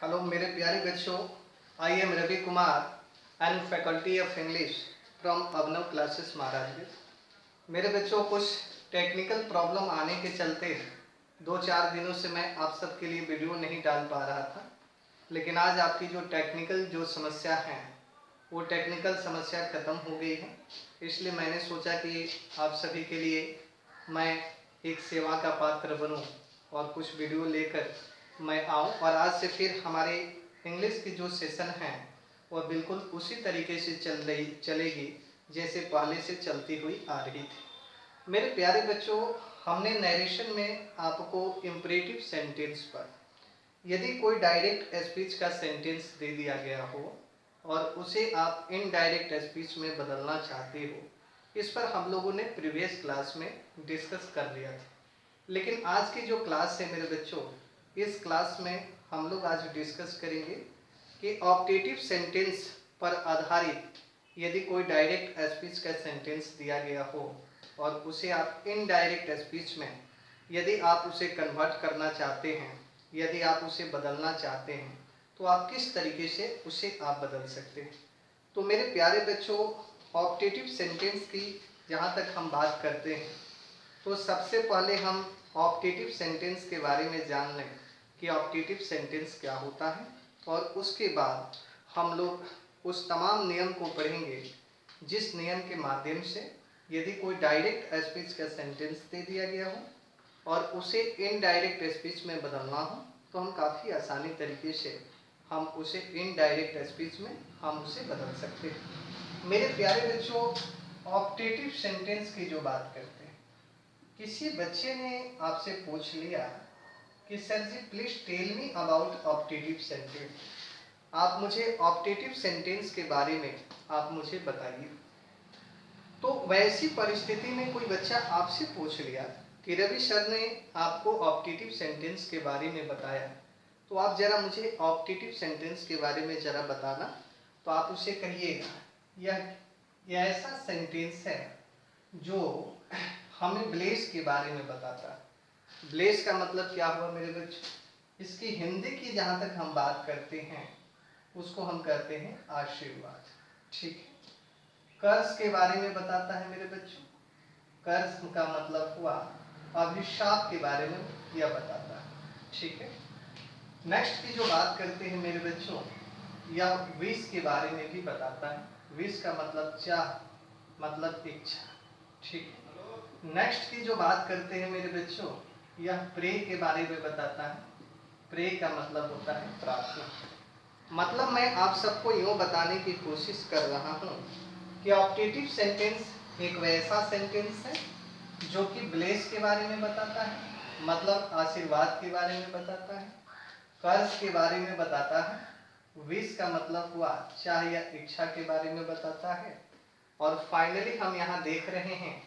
Hello मेरे प्यारे बच्चों, I am Ravi Kumar and faculty of English from Abhinav classes Maharajganj. मेरे बच्चों, कुछ टेक्निकल प्रॉब्लम आने के चलते 2-4 दिनों से मैं आप सबके लिए वीडियो नहीं डाल पा रहा था, लेकिन आज आपकी जो टेक्निकल जो समस्या है वो टेक्निकल समस्या ख़त्म हो गई है। इसलिए मैंने सोचा कि आप सभी के लिए मैं एक सेवा का पात्र बनूं और कुछ वीडियो लेकर मैं आऊं, और आज से फिर हमारे इंग्लिश की जो सेशन है वह बिल्कुल उसी तरीके से चलेगी जैसे पहले से चलती हुई आ रही थी। मेरे प्यारे बच्चों, हमने नरेशन में आपको इम्परेटिव सेंटेंस पर, यदि कोई डायरेक्ट स्पीच का सेंटेंस दे दिया गया हो और उसे आप इनडायरेक्ट स्पीच में बदलना चाहते हो, इस पर हम लोगों ने प्रीवियस क्लास में डिस्कस कर लिया था। लेकिन आज की जो क्लास है मेरे बच्चों, इस क्लास में हम लोग आज डिस्कस करेंगे कि ऑप्टेटिव सेंटेंस पर आधारित यदि कोई डायरेक्ट स्पीच का सेंटेंस दिया गया हो और उसे आप इनडायरेक्ट स्पीच में यदि आप उसे कन्वर्ट करना चाहते हैं, यदि आप उसे बदलना चाहते हैं, तो आप किस तरीके से उसे आप बदल सकते हैं। तो मेरे प्यारे बच्चों, ऑप्टेटिव सेंटेंस की जहाँ तक हम बात करते हैं तो सबसे पहले हम ऑप्टेटिव सेंटेंस के बारे में जान लें कि ऑप्टेटिव सेंटेंस क्या होता है, और उसके बाद हम लोग उस तमाम नियम को पढ़ेंगे जिस नियम के माध्यम से यदि कोई डायरेक्ट स्पीच का सेंटेंस दे दिया गया हो और उसे इनडायरेक्ट स्पीच में बदलना हो तो हम काफ़ी आसानी तरीके से हम उसे इनडायरेक्ट स्पीच में हम उसे बदल सकते हैं। मेरे प्यारे बच्चों, ऑप्टेटिव सेंटेंस की जो बात करते हैं, किसी बच्चे ने आपसे पूछ लिया कि sir ji please tell me about optative sentence, आप मुझे ऑप्टेटिव सेंटेंस के बारे में आप मुझे बताइए। तो वैसी परिस्थिति में कोई बच्चा आपसे पूछ लिया कि रवि सर ने आपको ऑप्टेटिव सेंटेंस के बारे में बताया, तो आप जरा मुझे ऑप्टेटिव सेंटेंस के बारे में जरा बताना। तो आप उसे कहिएगा यह ऐसा सेंटेंस है जो हमें ब्लेस के बारे में बताता है। ब्लेस का मतलब क्या हुआ मेरे बच्चों? इसकी हिंदी की जहाँ तक हम बात करते हैं उसको हम कहते हैं आशीर्वाद। ठीक है। कर्ज के बारे में बताता है मेरे बच्चों, कर्ज का मतलब हुआ अभिशाप के बारे में यह बताता है। ठीक है। नेक्स्ट की जो बात करते हैं मेरे बच्चों, यह विश के बारे में भी बताता है। विश का मतलब चाह, मतलब इच्छा। ठीक है। नेक्स्ट की जो बात करते हैं मेरे बच्चों, यह प्रे के बारे में बताता है। प्रे का मतलब होता है प्रार्थना। मतलब मैं आप सबको यूँ बताने की कोशिश कर रहा हूँ कि ऑप्टेटिव सेंटेंस एक वैसा सेंटेंस है जो कि ब्लेस के बारे में बताता है, मतलब आशीर्वाद के बारे में बताता है, कर्ज के बारे में बताता है, विश का मतलब हुआ चाह या इच्छा के बारे में बताता है, और फाइनली हम यहाँ देख रहे हैं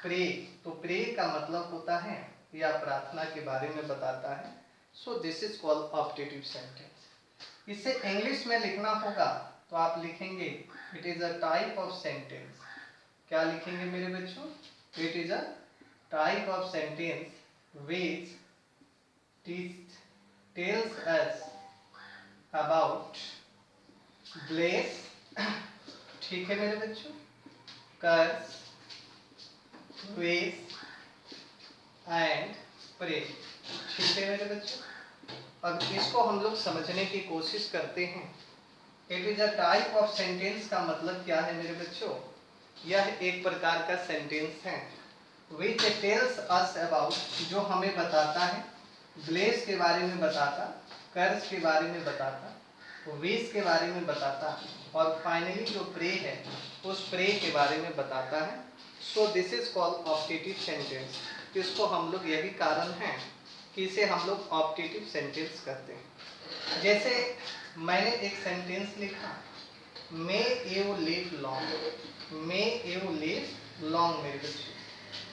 प्रे। तो प्रे का मतलब होता है या प्रार्थना के बारे में बताता है। So this is called optative sentence. इसे इंग्लिश में लिखना होगा तो आप लिखेंगे it is a type of sentence. क्या लिखेंगे मेरे बच्चों? It is a type of sentence which tells us about bless, ठीक है मेरे बच्चों, कर्ज, विश एंड प्रे। ठीक है मेरे बच्चों। अब इसको हम लोग समझने की कोशिश करते हैं। It is a type of sentence का मतलब क्या है मेरे बच्चों? यह एक प्रकार का सेंटेंस है विच टेल्स अस अबाउट, जो हमें बताता है, ब्लेस के बारे में बताता, कर्ज के बारे में बताता, विश के बारे में बताता, और फाइनली जो प्रे है उस प्रे के बारे में बताता है। So this is called optative sentence. इसको हम लोग, यही कारण है कि इसे हम लोग ऑप्टेटिव सेंटेंस कहते हैं। जैसे मैंने एक सेंटेंस लिखा, मे you live long, may you live long मेरे बच्चे।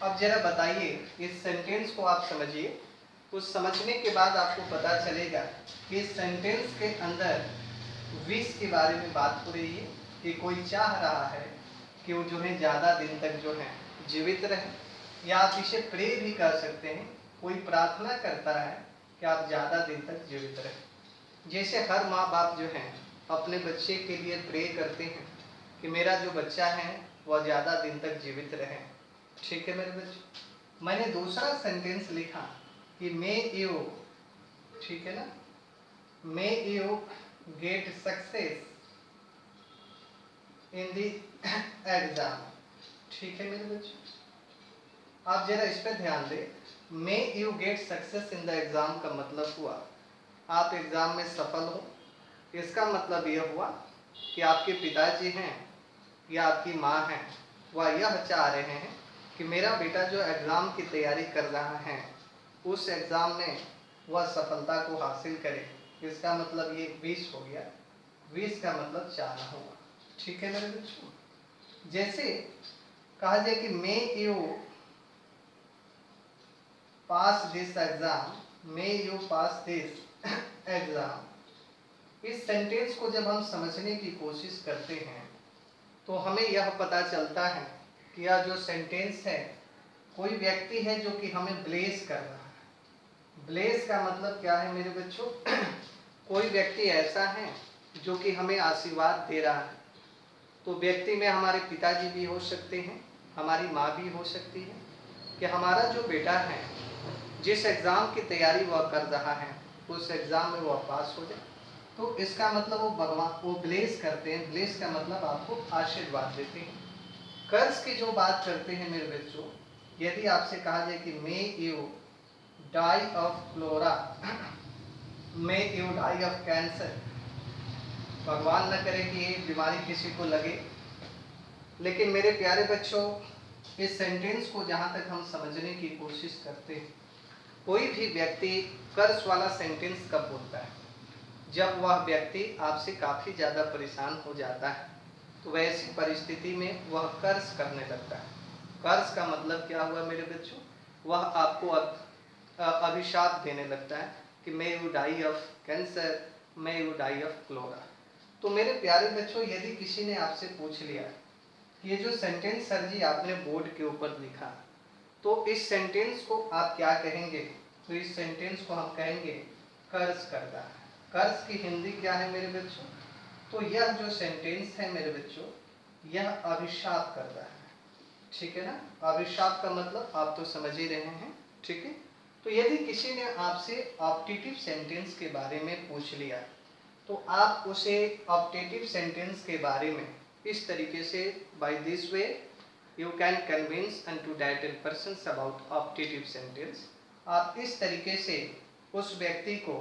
अब जरा बताइए, इस सेंटेंस को आप समझिए। कुछ समझने के बाद आपको पता चलेगा कि इस सेंटेंस के अंदर विश के बारे में बात हो रही है कि कोई चाह रहा है कि वो जो है ज़्यादा दिन तक जो है जीवित रहे, या आप इसे प्रे भी कर सकते हैं, कोई प्रार्थना करता है कि आप ज़्यादा दिन तक जीवित रहें। जैसे हर माँ बाप जो हैं अपने बच्चे के लिए प्रे करते हैं कि मेरा जो बच्चा है वह ज़्यादा दिन तक जीवित रहे। ठीक है मेरे बच्चे, मैंने दूसरा सेंटेंस लिखा कि मे यू, ठीक है ना, मे you get success in the exam. ठीक है मेरे बच्चे, आप जरा इस पर ध्यान दें। मे you get success in the exam का मतलब हुआ आप एग्जाम में सफल हो। इसका मतलब यह हुआ कि आपके पिताजी हैं या आपकी माँ हैं, वह यह चाह रहे हैं कि मेरा बेटा जो एग्ज़ाम की तैयारी कर रहा है उस एग्ज़ाम में वह सफलता को हासिल करे। इसका मतलब ये 20 हो गया, 20 का मतलब चाहना होगा। ठीक है मेरे बच्चों, जैसे कहा जाए कि may you pass this exam, may you pass this exam. इस सेंटेंस को जब हम समझने की कोशिश करते हैं तो हमें यह पता चलता है कि यह जो सेंटेंस है कोई व्यक्ति है जो कि हमें ब्लेस कर रहा है। ब्लेस का मतलब क्या है मेरे बच्चों? कोई व्यक्ति ऐसा है जो कि हमें आशीर्वाद दे रहा है। तो व्यक्ति में हमारे पिताजी भी हो सकते हैं, हमारी माँ भी हो सकती है कि हमारा जो बेटा है जिस एग्ज़ाम की तैयारी वह कर रहा है उस एग्ज़ाम में वह पास हो जाए। तो इसका मतलब वो भगवान वो ब्लेस करते हैं। ब्लेस का मतलब आपको आशीर्वाद देते हैं। कर्ज की जो बात करते हैं मेरे बच्चों, यदि आपसे कहा जाए कि may you die of cholera, may you die of cancer, भगवान न करे कि ये बीमारी किसी को लगे। लेकिन मेरे प्यारे बच्चों, इस सेंटेंस को जहाँ तक हम समझने की कोशिश करते हैं, कोई भी व्यक्ति कर्ज वाला सेंटेंस कब बोलता है? जब वह व्यक्ति आपसे काफ़ी ज़्यादा परेशान हो जाता है, तो वैसी परिस्थिति में वह कर्ज करने लगता है। कर्ज का मतलब क्या हुआ मेरे बच्चों? वह आपको अभिशाप देने लगता है कि may you die of cancer, may you die of cholera. तो मेरे प्यारे बच्चों, यदि किसी ने आपसे पूछ लिया कि ये जो सेंटेंस सर जी आपने बोर्ड के ऊपर लिखा, तो इस सेंटेंस को आप क्या कहेंगे? तो इस सेंटेंस को हम कहेंगे कर्ज करता है। कर्ज की हिंदी क्या है मेरे बच्चों? तो यह जो सेंटेंस है मेरे बच्चों, यह अभिशाप करता है। ठीक है ना, अभिशाप का मतलब आप तो समझ ही रहे हैं। ठीक है, तो यदि किसी ने आपसे ऑप्टेटिव सेंटेंस के बारे में पूछ लिया, तो आप उसे ऑप्टेटिव सेंटेंस के बारे में इस तरीके से, by this way you can convince and to that persons about optative sentence. आप इस तरीके से उस व्यक्ति को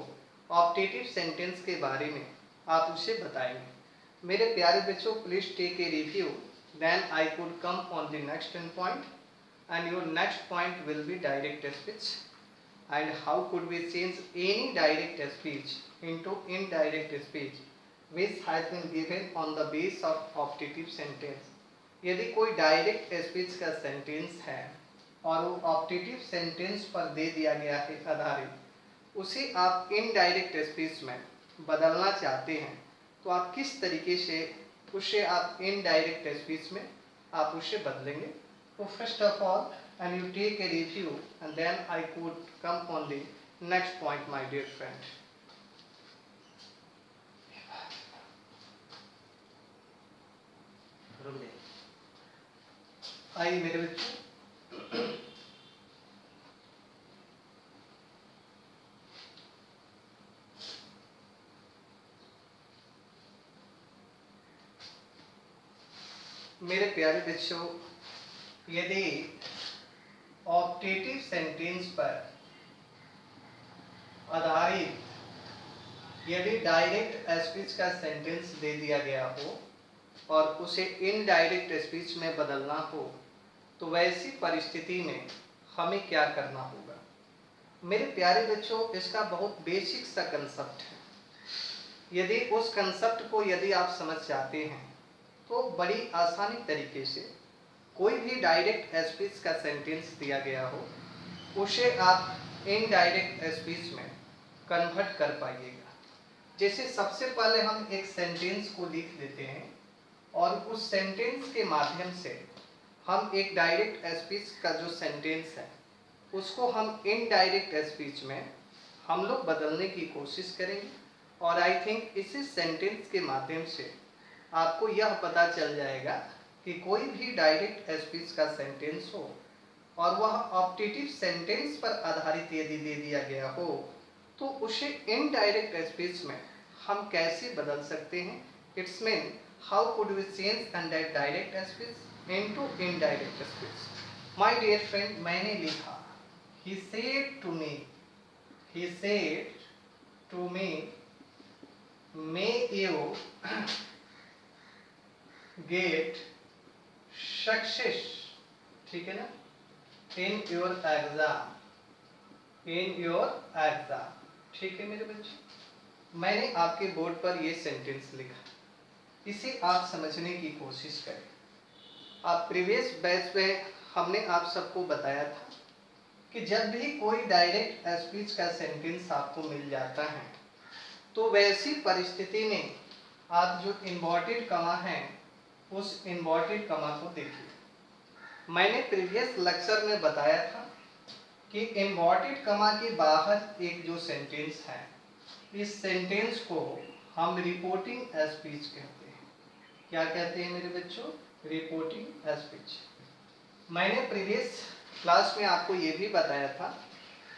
ऑप्टेटिव सेंटेंस के बारे में आप उसे बताएंगे। मेरे प्यारे बच्चों, please take a review, then I could come on the next point, and your next point will be direct speech. And how could we change any direct speech into indirect speech which has been given on the base of optative sentence? यदि कोई direct speech का sentence है और वो optative sentence पर दे दिया गया है आधारित, उसे आप इनडायरेक्ट स्पीच में बदलना चाहते हैं, तो आप किस तरीके से उसे आप इनडायरेक्ट स्पीच में आप उसे बदलेंगे? तो first of all, and you take a review, and then I could come on the next point, my dear friend. आइए मेरे बच्चों, मेरे प्यारे बच्चों, यदि ऑप्टेटिव सेंटेंस पर आधारित यदि डायरेक्ट स्पीच का सेंटेंस दे दिया गया हो और उसे इनडायरेक्ट स्पीच में बदलना हो, तो वैसी परिस्थिति में हमें क्या करना होगा? मेरे प्यारे बच्चों, इसका बहुत बेसिक सा कंसेप्ट है। यदि उस कंसेप्ट को यदि आप समझ जाते हैं तो बड़ी आसानी तरीके से कोई भी डायरेक्ट स्पीच का सेंटेंस दिया गया हो उसे आप इनडायरेक्ट स्पीच में कन्वर्ट कर पाइएगा। जैसे सबसे पहले हम एक सेंटेंस को लिख देते हैं और उस सेंटेंस के माध्यम से हम एक डायरेक्ट स्पीच का जो सेंटेंस है उसको हम इनडायरेक्ट स्पीच में हम लोग बदलने की कोशिश करेंगे और आई थिंक इसी सेंटेंस के माध्यम से आपको यह पता चल जाएगा कि कोई भी डायरेक्ट स्पीच का सेंटेंस हो और वह ऑप्टेटिव सेंटेंस पर आधारित यदि दे दिया गया हो तो उसे इनडायरेक्ट स्पीच में हम कैसे बदल सकते हैं। It's mean how could we change under direct speech into indirect speech. My dear friend, मैंने लिखा he said to me may you get success, ठीक है ना, इन योर एग्जाम, ठीक है मेरे बच्चे। मैंने आपके बोर्ड पर ये सेंटेंस लिखा, इसे आप समझने की कोशिश करें। आप प्रीवियस बैच में हमने आप सबको बताया था कि जब भी कोई डायरेक्ट स्पीच का सेंटेंस आपको मिल जाता है तो वैसी परिस्थिति में आप जो इन्वर्टेड कमा है उस इन्वर्टेड कमा को देखिए। मैंने प्रीवियस लेक्चर में बताया था कि इन्वर्टेड कमा के बाहर एक जो सेंटेंस है, इस सेंटेंस को हम रिपोर्टिंग स्पीच कहते हैं। क्या कहते हैं मेरे बच्चों? Reporting speech. मैंने प्रीवियस क्लास में आपको ये भी बताया था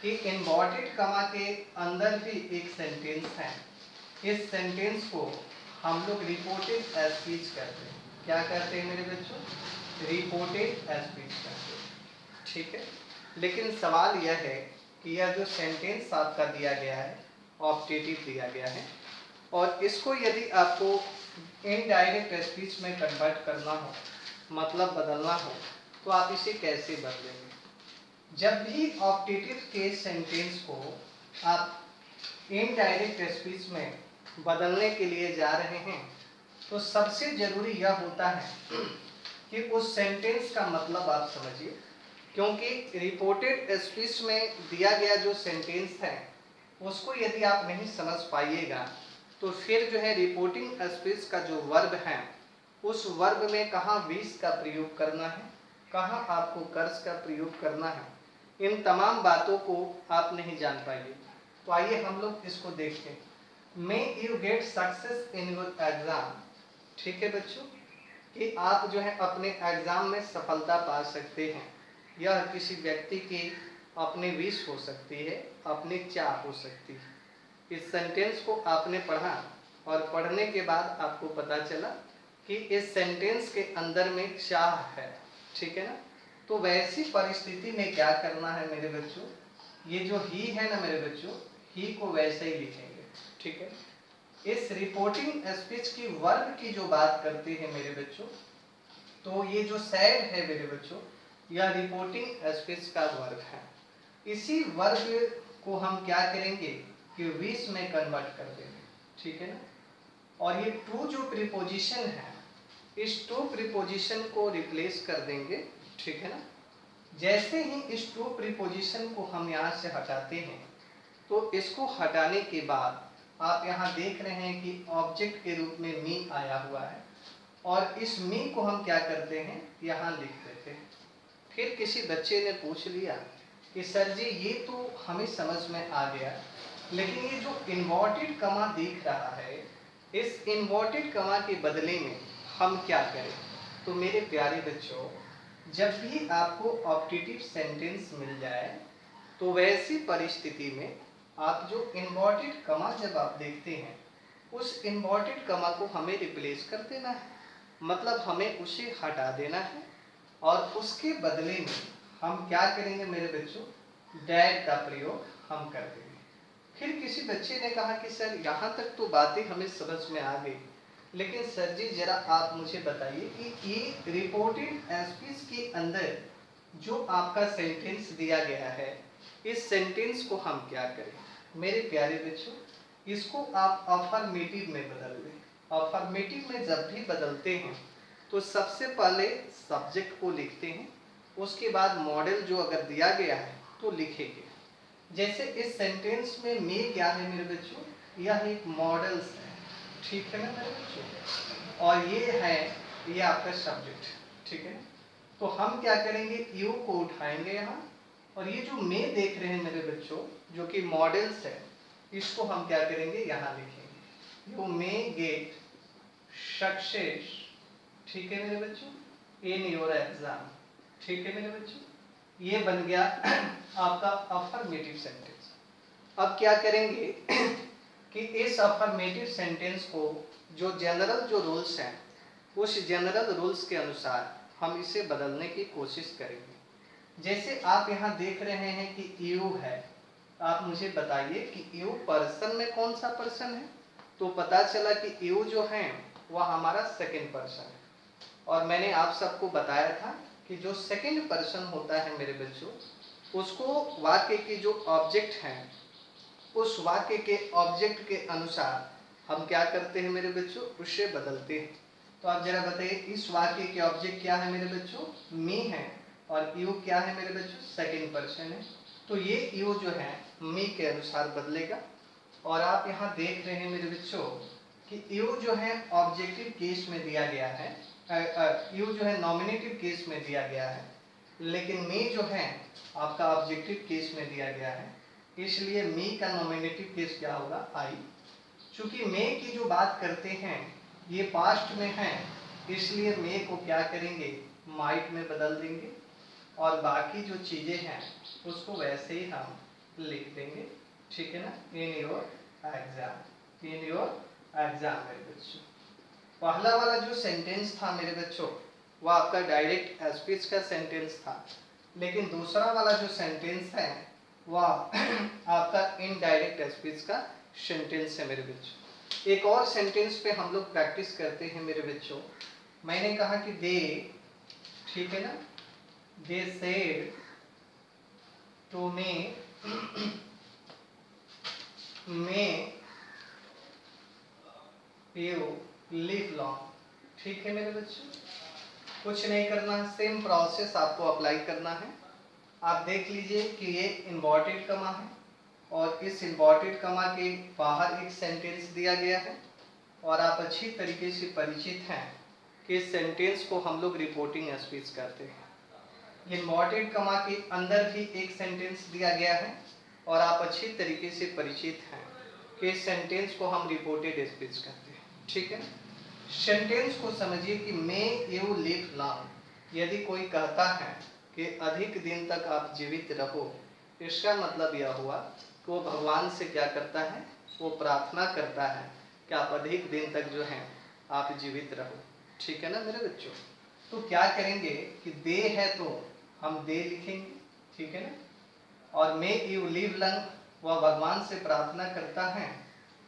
कि इन्वर्टेड कमा के अंदर भी एक सेंटेंस है, इस सेंटेंस को हम लोग रिपोर्टेड स्पीच कहते हैं। क्या कहते हैं मेरे बच्चों? रिपोर्टेड स्पीच कहते हैं, ठीक है। लेकिन सवाल यह है कि यह जो सेंटेंस आपका दिया गया है ऑप्टेटिव दिया गया है और इसको यदि आपको इनडायरेक्ट स्पीच में कन्वर्ट करना हो, मतलब बदलना हो, तो आप इसे कैसे बदलेंगे? जब भी ऑप्टेटिव के सेंटेंस को आप इनडायरेक्ट स्पीच में बदलने के लिए जा रहे हैं तो सबसे जरूरी यह होता है कि उस सेंटेंस का मतलब आप समझिए, क्योंकि रिपोर्टेड स्पीच में दिया गया जो सेंटेंस है उसको यदि आप नहीं समझ पाइएगा तो फिर जो है रिपोर्टिंग स्पीच का जो वर्ब है उस वर्ब में कहाँ विश का प्रयोग करना है, कहाँ आपको कर्स का प्रयोग करना है, इन तमाम बातों को आप नहीं जान पाइए। तो आइए हम लोग इसको देखते हैं। मे you get success in your exam, ठीक है बच्चों, कि आप जो है अपने एग्जाम में सफलता पा सकते हैं। यह किसी व्यक्ति की अपनी विश हो सकती है, अपनी चाह हो सकती है। इस सेंटेंस को आपने पढ़ा और पढ़ने के बाद आपको पता चला कि इस सेंटेंस के अंदर में चाह है, ठीक है ना। तो वैसी परिस्थिति में क्या करना है मेरे बच्चों? ये जो ही है ना मेरे बच्चों, ही को वैसे ही लिखेंगे, ठीक है। इस रिपोर्टिंग स्पीच की वर्ब की जो बात करते हैं मेरे बच्चों, तो ये जो सैड है मेरे बच्चों, यह रिपोर्टिंग स्पीच का वर्ब है। इसी वर्ब को हम क्या करेंगे कि विश में कन्वर्ट कर देंगे, ठीक है ना। और ये टू जो प्रीपोजिशन है, इस टू प्रीपोजिशन को रिप्लेस कर देंगे, ठीक है ना। जैसे ही इस टू प्रीपोजिशन को हम यहाँ से हटाते हैं तो इसको हटाने के बाद आप यहाँ देख रहे हैं कि ऑब्जेक्ट के रूप में मी आया हुआ है और इस मी को हम क्या करते हैं, यहाँ लिख देते हैं। फिर किसी बच्चे ने पूछ लिया कि सर जी ये तो हमें समझ में आ गया, लेकिन ये जो इन्वर्टेड कमा दिख रहा है, इस इन्वर्टेड कमा के बदले में हम क्या करें? तो मेरे प्यारे बच्चों, जब भी आपको ऑप्टेटिव सेंटेंस मिल जाए तो वैसी परिस्थिति में आप जो इन्वर्टेड कमा जब आप देखते हैं उस इन्वर्टेड कमा को हमें रिप्लेस कर देना है, मतलब हमें उसे हटा देना है और उसके बदले में हम क्या करेंगे मेरे बच्चों? डैड का प्रयोग हम कर देंगे। फिर किसी बच्चे ने कहा कि सर यहाँ तक तो बातें हमें समझ में आ गई, लेकिन सर जी जरा आप मुझे बताइए कि ये रिपोर्टेड स्पीच के अंदर जो आपका सेंटेंस दिया गया है, इस सेंटेंस को हम क्या करें? मेरे प्यारे बच्चों, इसको आप अफर्मेटिव में बदल दें। अफर्मेटिव में जब भी बदलते हैं तो सबसे पहले सब्जेक्ट को लिखते हैं, उसके बाद मॉडल जो अगर दिया गया है तो लिखेंगे। जैसे इस सेंटेंस में मे क्या है मेरे बच्चों? यह एक मॉडल्स है, ठीक है ना मेरे बच्चों, और ये है ये आपका सब्जेक्ट, ठीक है। तो हम क्या करेंगे, यू को उठाएंगे यहाँ, और ये जो मे देख रहे हैं मेरे बच्चों जो कि मॉडल्स है, इसको हम क्या करेंगे, यहाँ लिखेंगे। यू मे गेट सक्सेस, ठीक है मेरे बच्चों, इन योर एग्जाम, ठीक है मेरे बच्चों। ये बन गया आपका अफर्मेटिव सेंटेंस। अब क्या करेंगे कि इस अफर्मेटिव सेंटेंस को जो जनरल जो रूल्स हैं उस जनरल रूल्स के अनुसार हम इसे बदलने की कोशिश करेंगे। जैसे आप यहाँ देख रहे हैं कि यू है, आप मुझे बताइए कि यू पर्सन में कौन सा पर्सन है। तो पता चला कि यू जो है वह हमारा सेकंड पर्सन है। और मैंने आप सबको बताया था कि जो सेकंड पर्सन होता है मेरे बच्चों, उसको वाक्य के जो ऑब्जेक्ट हैं उस वाक्य के ऑब्जेक्ट के अनुसार हम क्या करते हैं मेरे बच्चों, उसे बदलते हैं। तो आप जरा बताइए, इस वाक्य के ऑब्जेक्ट क्या है मेरे बच्चों, मी है, और यू क्या है मेरे बच्चों, सेकंड पर्सन है। तो ये यू जो है मी के अनुसार बदलेगा। और आप यहाँ देख रहे हैं मेरे बच्चों कि यू जो है ऑब्जेक्टिव केस में दिया गया है, यू जो है नॉमिनेटिव केस में दिया गया है, लेकिन मी जो है आपका ऑब्जेक्टिव केस में दिया गया है। इसलिए मी का नॉमिनेटिव केस क्या होगा, आई। चूंकि मे की जो बात करते हैं ये पास्ट में है, इसलिए मे को क्या करेंगे, माइट में बदल देंगे, और बाकी जो चीजें हैं उसको वैसे ही हम लिख देंगे, ठीक है ना, in your exam, in your exam मेरे बच्चों। पहला वाला जो सेंटेंस था मेरे बच्चों वो आपका डायरेक्ट स्पीच का सेंटेंस था, लेकिन दूसरा वाला जो सेंटेंस है वह आपका इनडायरेक्ट स्पीच का सेंटेंस है मेरे बच्चों। एक और सेंटेंस पे हम लोग प्रैक्टिस करते हैं मेरे बच्चों। मैंने कहा कि दे, ठीक है ना, they said to me may you live long, ठीक है मेरे बच्चों। कुछ नहीं करना है, सेम प्रोसेस आपको अप्लाई करना है। आप देख लीजिए कि ये इन्वर्टेड कमा है और इस इन्वर्टेड कमा के बाहर एक सेंटेंस दिया गया है, और आप अच्छी तरीके से परिचित हैं कि इस सेंटेंस को हम लोग रिपोर्टिंग स्पीच करते हैं। इन्वर्टेड कमा के अंदर भी एक सेंटेंस दिया गया है, और आप अच्छी तरीके से परिचित हैं कि इस सेंटेंस को हम रिपोर्टेड स्पीच करते हैं, ठीक है। सेंटेंस को समझिए कि मे यू लिव लॉन्ग, यदि कोई कहता है कि अधिक दिन तक आप जीवित रहो, इसका मतलब यह हुआ कि वो भगवान से क्या करता है, वो प्रार्थना करता है कि आप अधिक दिन तक जो है आप जीवित रहो, ठीक है ना मेरे बच्चों। तो क्या करेंगे कि दे है तो हम दे लिखेंगे, ठीक है ना, और मे यू लिव लॉन्ग वह भगवान से प्रार्थना करता है।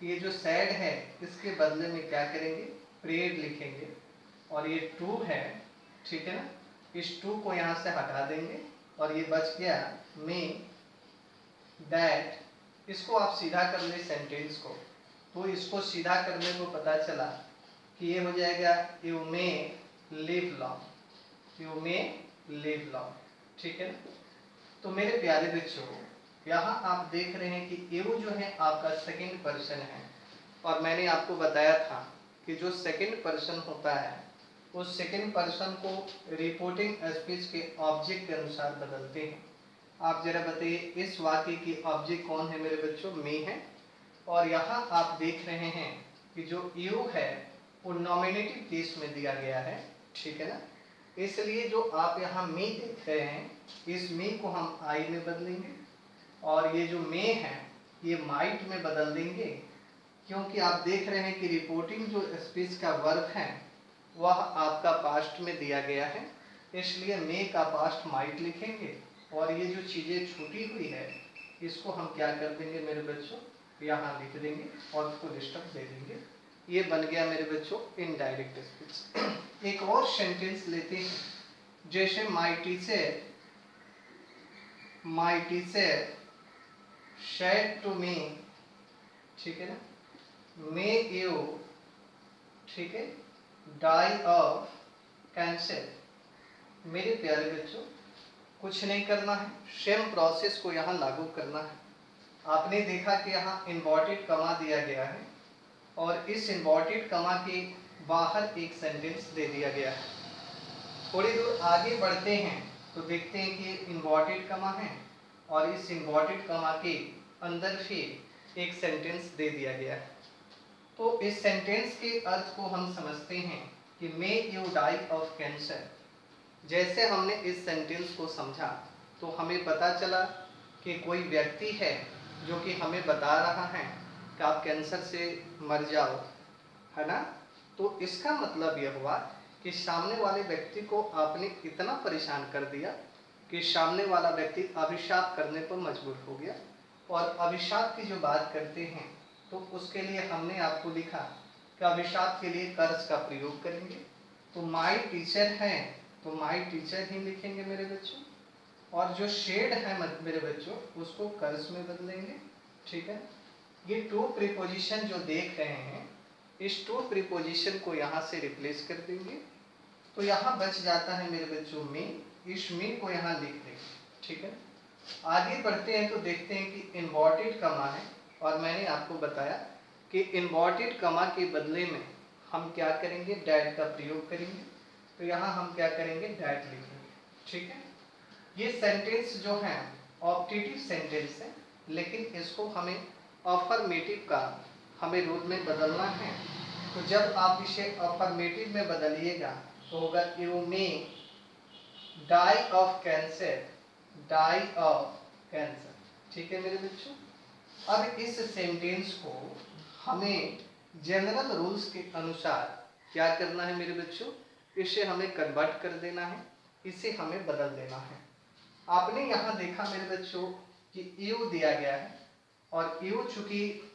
ये जो सैड है इसके बदले में क्या करेंगे, प्रेड लिखेंगे, और ये टू है, ठीक है ना, इस टू को यहाँ से हटा देंगे और ये बच गया मे दैट। इसको आप सीधा कर ले सेंटेंस को, तो इसको सीधा करने को पता चला कि ये हो जाएगा you may live long, you may live long, ठीक है ना। तो मेरे प्यारे बच्चों, यहाँ आप देख रहे हैं कि यू जो है आपका सेकंड पर्सन है, और मैंने आपको बताया था कि जो सेकंड पर्सन होता है उस सेकंड पर्सन को रिपोर्टिंग स्पीच के ऑब्जेक्ट के अनुसार बदलते हैं। आप जरा बताइए, इस वाक्य की ऑब्जेक्ट कौन है मेरे बच्चों, मी है, और यहाँ आप देख रहे हैं कि जो यू है वो नॉमिनेटिव केस में दिया गया है, ठीक है ना। इसलिए जो आप यहाँ मी देख रहे हैं इस मी को हम आई में बदलेंगे, और ये जो मे है ये माइट में बदल देंगे, क्योंकि आप देख रहे हैं कि रिपोर्टिंग जो स्पीच का वर्ब है वह आपका पास्ट में दिया गया है, इसलिए मे का पास्ट माइट लिखेंगे, और ये जो चीज़ें छूटी हुई है इसको हम क्या कर देंगे मेरे बच्चों, यहाँ लिख देंगे और फुल स्टॉप दे देंगे। ये बन गया मेरे बच्चों इनडायरेक्ट स्पीच। एक और सेंटेंस लेते हैं, जैसे my teacher said to me, ठीक है ना, मे यू, ठीक है, डाई ऑफ कैंसर। मेरे प्यारे बच्चों, कुछ नहीं करना है, सेम प्रोसेस को यहाँ लागू करना है। आपने देखा कि यहाँ इन्वर्टेड कमा दिया गया है, और इस इन्वर्टेड कमा के बाहर एक सेंटेंस दे दिया गया है। थोड़ी दूर आगे बढ़ते हैं तो देखते हैं कि इन्वर्टेड कमा है, और इस इन्वर्टेड कमा के अंदर फिर एक सेंटेंस दे दिया गया है। तो इस सेंटेंस के अर्थ को हम समझते हैं कि may you die of cancer. जैसे हमने इस सेंटेंस को समझा तो हमें पता चला कि कोई व्यक्ति है जो कि हमें बता रहा है कि आप कैंसर से मर जाओ, है ना। तो इसका मतलब यह हुआ कि सामने वाले व्यक्ति को आपने इतना परेशान कर दिया कि सामने वाला व्यक्ति अभिशाप करने पर मजबूर हो गया। और अभिशाप की जो बात करते हैं तो उसके लिए हमने आपको लिखा कि अभिशाप के लिए कर्ज का प्रयोग करेंगे। तो माई टीचर है तो माई टीचर ही लिखेंगे मेरे बच्चों, और जो शेड है मेरे बच्चों उसको कर्ज में बदलेंगे। ठीक है, ये टू प्रीपोजिशन जो देख रहे हैं इस टू प्रीपोजिशन को यहाँ से रिप्लेस कर देंगे। तो यहाँ बच जाता है मेरे बच्चों में, इस में को यहाँ लिख देंगे। ठीक है, आगे बढ़ते हैं तो देखते हैं कि इन्वर्टेड कमा है, और मैंने आपको बताया कि इन्वर्टेड कमा के बदले में हम क्या करेंगे, डैट का प्रयोग करेंगे। तो यहाँ हम क्या करेंगे, डैट लिखेंगे। ठीक है, ये सेंटेंस जो है ऑप्टेटिव सेंटेंस है, लेकिन इसको हमें अफर्मेटिव का हमें रूल में बदलना है। तो जब आप इसे अफर्मेटिव में बदलिएगा तो होगा you may die of cancer, die of cancer. ठीक है मेरे बच्चों, अब इस सेंटेंस को हमें जनरल रूल्स के अनुसार क्या करना है मेरे बच्चों, इसे हमें कन्वर्ट कर देना है, इसे हमें बदल देना है। आपने यहाँ देखा मेरे बच्चों कि यू दिया गया है, और यू चूंकि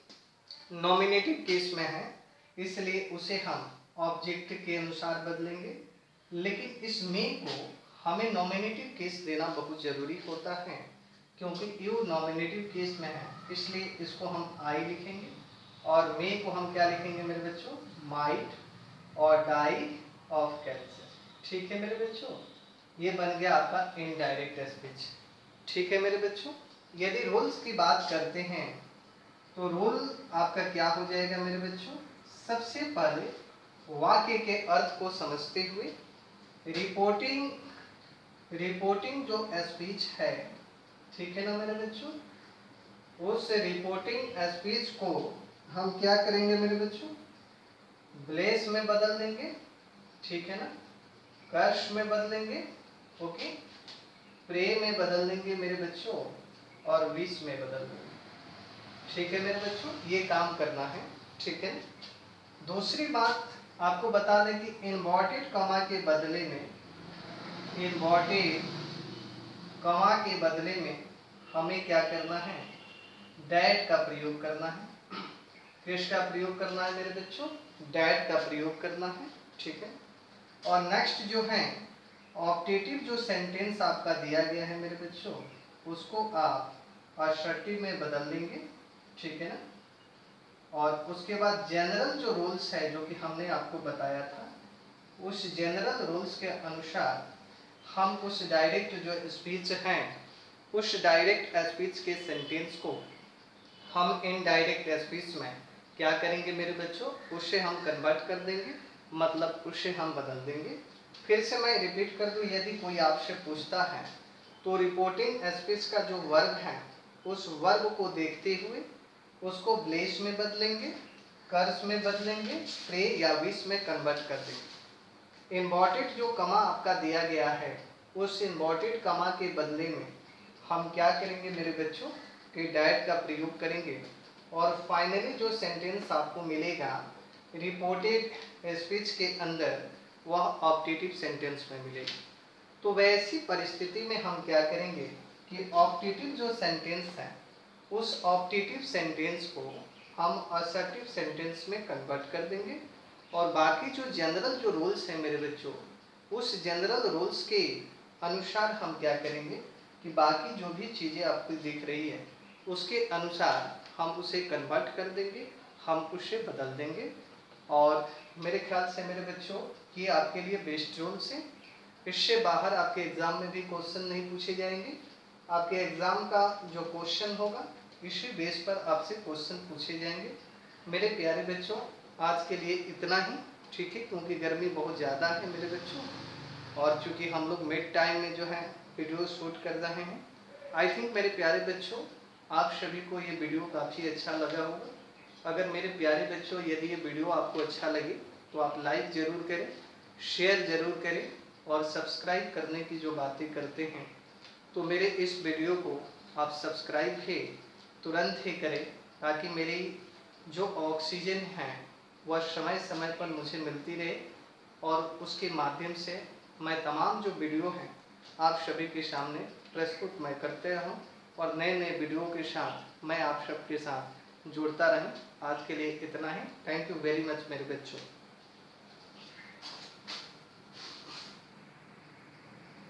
नॉमिनेटिव केस में है इसलिए उसे हम ऑब्जेक्ट के अनुसार बदलेंगे। लेकिन इस मे को हमें नॉमिनेटिव केस देना बहुत जरूरी होता है, क्योंकि यू नॉमिनेटिव केस में है इसलिए इसको हम आई लिखेंगे, और मे को हम क्या लिखेंगे मेरे बच्चों, माइट और डाई ऑफ कैंसर। ठीक है मेरे बच्चों, ये बन गया आपका इनडायरेक्ट स्पीच। ठीक है मेरे बच्चों, यदि रूल्स की बात करते हैं तो रूल आपका क्या हो जाएगा मेरे बच्चों, सबसे पहले वाक्य के अर्थ को समझते हुए रिपोर्टिंग जो स्पीच है, ठीक है ना मेरे बच्चों, उस रिपोर्टिंग स्पीच को हम क्या करेंगे मेरे बच्चों, ब्लेस में बदल देंगे। ठीक है ना, कर्ष में बदलेंगे, ओके, प्रे में बदल देंगे मेरे बच्चों, और विश में बदल देंगे। ठीक है मेरे बच्चों, ये काम करना है। ठीक है, दूसरी बात आपको बता दें कि इन्वर्टेड कॉमा के बदले में, इन्वर्टेड कॉमा के बदले में हमें क्या करना है, डैट का प्रयोग करना है। किसका प्रयोग करना है मेरे बच्चों, डैट का प्रयोग करना है। ठीक है, और नेक्स्ट जो है ऑप्टेटिव जो सेंटेंस आपका दिया गया है मेरे बच्चों उसको आप असर्टिव में बदल देंगे। ठीक है ना, और उसके बाद जनरल जो रूल्स है जो कि हमने आपको बताया था उस जनरल रूल्स के अनुसार हम उस डायरेक्ट जो स्पीच है उस डायरेक्ट स्पीच के सेंटेंस को हम इनडायरेक्ट स्पीच में क्या करेंगे मेरे बच्चों, उसे हम कन्वर्ट कर देंगे, मतलब उसे हम बदल देंगे। फिर से मैं रिपीट कर दूं, यदि कोई आपसे पूछता है तो रिपोर्टिंग स्पीच का जो वर्ब है उस वर्ब को देखते हुए उसको ब्लेस में बदलेंगे, कर्स में बदलेंगे, प्रे या विश में कन्वर्ट कर देंगे। इन्वर्टेड जो कमा आपका दिया गया है उस इन्वर्टेड कमा के बदले में हम क्या करेंगे मेरे बच्चों कि डैट का प्रयोग करेंगे, और फाइनली जो सेंटेंस आपको मिलेगा रिपोर्टेड स्पीच के अंदर वह ऑप्टेटिव सेंटेंस में मिलेगा। तो वैसी परिस्थिति में हम क्या करेंगे कि ऑप्टेटिव जो सेंटेंस है उस ऑप्टेटिव सेंटेंस को हम असर्टिव सेंटेंस में कन्वर्ट कर देंगे, और बाकी जो जनरल जो रूल्स हैं मेरे बच्चों उस जनरल रूल्स के अनुसार हम क्या करेंगे कि बाकी जो भी चीज़ें आपको दिख रही है उसके अनुसार हम उसे कन्वर्ट कर देंगे, हम उसे बदल देंगे। और मेरे ख्याल से मेरे बच्चों ये आपके लिए बेस्ट रूल्स हैं। इससे बाहर आपके एग्ज़ाम में भी क्वेश्चन नहीं पूछे जाएंगे। आपके एग्ज़ाम का जो क्वेश्चन होगा इसी बेस पर आपसे क्वेश्चन पूछे जाएंगे। मेरे प्यारे बच्चों आज के लिए इतना ही, ठीक है, क्योंकि गर्मी बहुत ज़्यादा है मेरे बच्चों, और चूँकि हम लोग मिड टाइम में जो है वीडियो शूट कर रहे हैं। आई थिंक मेरे प्यारे बच्चों आप सभी को ये वीडियो काफ़ी अच्छा लगा होगा। अगर मेरे प्यारे बच्चों यदि ये वीडियो आपको अच्छा लगे तो आप लाइक ज़रूर करें, शेयर ज़रूर करें और सब्सक्राइब करने की जो बातें करते हैं तो मेरे इस वीडियो को आप सब्सक्राइब ही तुरंत ही करें, ताकि मेरी जो ऑक्सीजन है वह समय समय पर मुझे मिलती रहे और उसके माध्यम से मैं तमाम जो वीडियो हैं आप सभी के सामने प्रस्तुत मैं करते रहूं और नए नए वीडियो के साथ मैं आप सबके साथ जुड़ता रहूं। आज के लिए इतना ही। थैंक यू वेरी मच मेरे बच्चों।